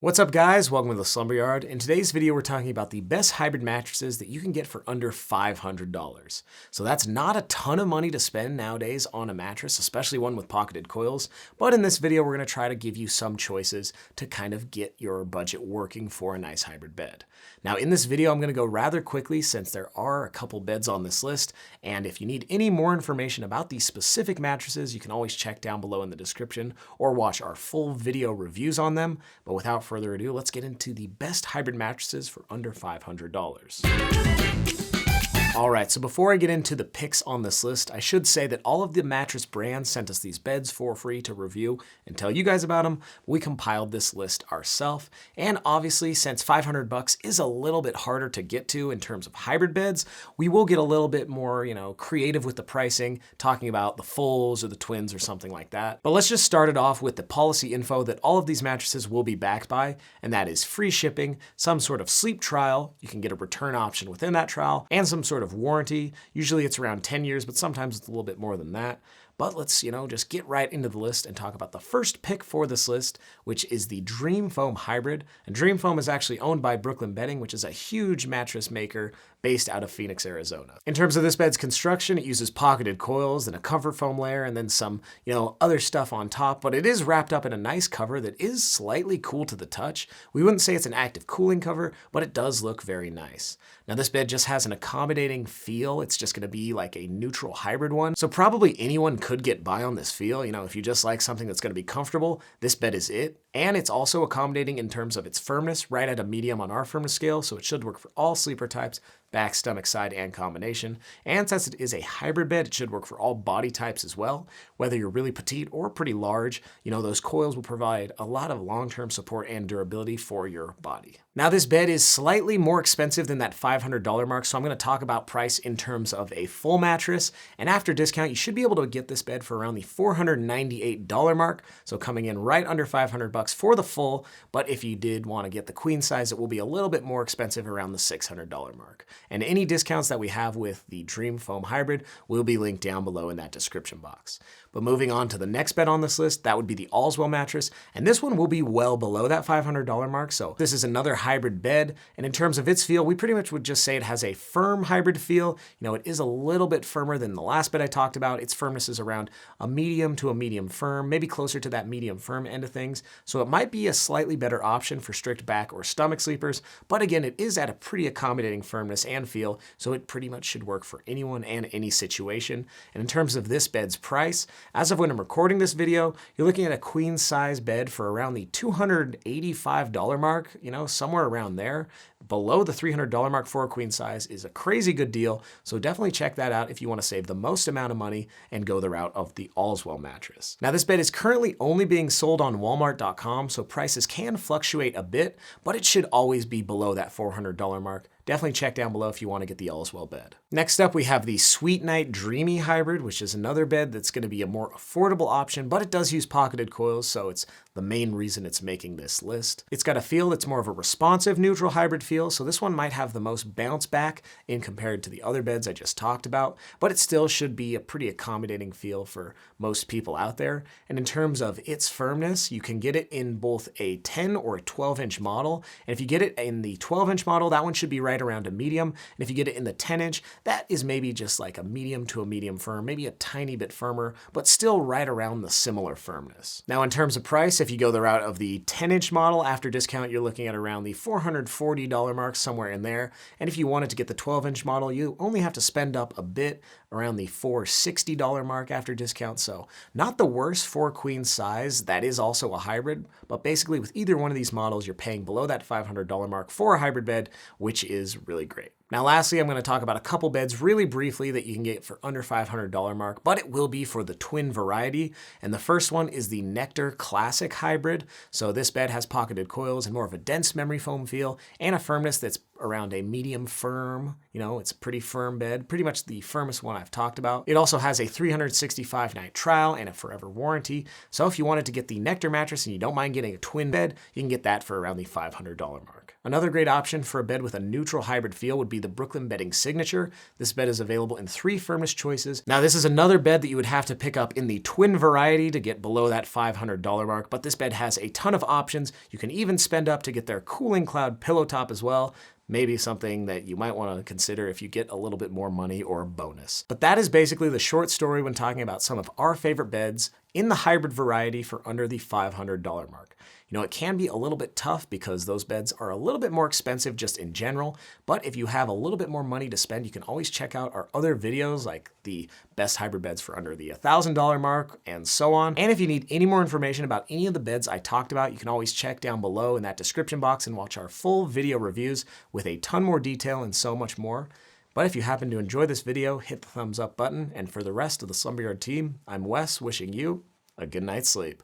What's up guys, welcome to the Slumber Yard. In today's video we're talking about the best hybrid mattresses that you can get for under $500. So that's not a ton of money to spend nowadays on a mattress, especially one with pocketed coils, but in this video we're going to try to give you some choices to kind of get your budget working for a nice hybrid bed. Now in this video I'm going to go rather quickly since there are a couple beds on this list, and if you need any more information about these specific mattresses you can always check down below in the description or watch our full video reviews on them, but without further ado, let's get into the best hybrid mattresses for under $500. Alright, so before I get into the picks on this list, I should say that all of the mattress brands sent us these beds for free to review and tell you guys about them. We compiled this list ourselves, and obviously since $500 is a little bit harder to get to in terms of hybrid beds, we will get a little bit more, creative with the pricing, talking about the fulls or the twins or something like that. But let's just start it off with the policy info that all of these mattresses will be backed by, and that is free shipping, some sort of sleep trial, you can get a return option within that trial, and some sort of warranty. Usually it's around 10 years, but sometimes it's a little bit more than that. But let's, just get right into the list and talk about the first pick for this list, which is the Dreamfoam Hybrid. And Dreamfoam is actually owned by Brooklyn Bedding, which is a huge mattress maker based out of Phoenix, Arizona. In terms of this bed's construction, it uses pocketed coils and a comfort foam layer and then some, other stuff on top, but it is wrapped up in a nice cover that is slightly cool to the touch. We wouldn't say it's an active cooling cover, but it does look very nice. Now this bed just has an accommodating feel. It's just gonna be like a neutral hybrid one. So probably anyone could get by on this feel. If you just like something that's gonna be comfortable, this bed is it. And it's also accommodating in terms of its firmness, right at a medium on our firmness scale, so it should work for all sleeper types, back, stomach, side, and combination. And since it is a hybrid bed, it should work for all body types as well. Whether you're really petite or pretty large, those coils will provide a lot of long-term support and durability for your body. Now this bed is slightly more expensive than that $500 mark, so I'm going to talk about price in terms of a full mattress. And after discount, you should be able to get this bed for around the $498 mark, so coming in right under $500 for the full. But if you did want to get the queen size, it will be a little bit more expensive, around the $600 mark. And any discounts that we have with the Dreamfoam Hybrid will be linked down below in that description box. But moving on to the next bed on this list, that would be the Allswell mattress. And this one will be well below that $500 mark. So this is another hybrid bed. And in terms of its feel, we pretty much would just say it has a firm hybrid feel. It is a little bit firmer than the last bed I talked about. Its firmness is around a medium to a medium firm, maybe closer to that medium firm end of things. So it might be a slightly better option for strict back or stomach sleepers. But again, it is at a pretty accommodating firmness and feel, so it pretty much should work for anyone and any situation. And in terms of this bed's price, as of when I'm recording this video, you're looking at a queen size bed for around the $285 mark, somewhere around there. Below the $300 mark for a queen size is a crazy good deal, so definitely check that out if you want to save the most amount of money and go the route of the Allswell mattress. Now this bed is currently only being sold on Walmart.com, so prices can fluctuate a bit, but it should always be below that $400 mark. Definitely check down below if you want to get the Allswell bed. Next up, we have the Sweetnight Dreamy Hybrid, which is another bed that's going to be a more affordable option, but it does use pocketed coils, so it's the main reason it's making this list. It's got a feel that's more of a responsive neutral hybrid feel, so this one might have the most bounce back in compared to the other beds I just talked about, but it still should be a pretty accommodating feel for most people out there. And in terms of its firmness, you can get it in both a 10 or a 12-inch model. And if you get it in the 12-inch model, that one should be right around a medium. And if you get it in the 10-inch, that is maybe just like a medium to a medium firm, maybe a tiny bit firmer, but still right around the similar firmness. Now in terms of price, if you go the route of the 10-inch model, after discount, you're looking at around the $440 mark, somewhere in there. And if you wanted to get the 12-inch model, you only have to spend up a bit, around the $460 mark after discount. So not the worst for queen size. That is also a hybrid, but basically with either one of these models, you're paying below that $500 mark for a hybrid bed, which is really great. Now lastly, I'm going to talk about a couple beds really briefly that you can get for under $500 mark, but it will be for the twin variety. And the first one is the Nectar Classic Hybrid. So this bed has pocketed coils and more of a dense memory foam feel and a firmness that's around a medium firm. It's a pretty firm bed, pretty much the firmest one I've talked about. It also has a 365-night trial and a forever warranty. So if you wanted to get the Nectar mattress and you don't mind getting a twin bed, you can get that for around the $500 mark. Another great option for a bed with a neutral hybrid feel would be the Brooklyn Bedding Signature. This bed is available in 3 firmness choices. Now this is another bed that you would have to pick up in the twin variety to get below that $500 mark, but this bed has a ton of options. You can even spend up to get their Cooling Cloud pillow top as well. Maybe something that you might want to consider if you get a little bit more money or a bonus. But that is basically the short story when talking about some of our favorite beds in the hybrid variety for under the $500 mark. You know, it can be a little bit tough because those beds are a little bit more expensive just in general, but if you have a little bit more money to spend, you can always check out our other videos like the best hybrid beds for under the $1,000 mark and so on. And if you need any more information about any of the beds I talked about, you can always check down below in that description box and watch our full video reviews with a ton more detail and so much more. But if you happen to enjoy this video, hit the thumbs up button. And for the rest of the Slumber Yard team, I'm Wes, wishing you a good night's sleep.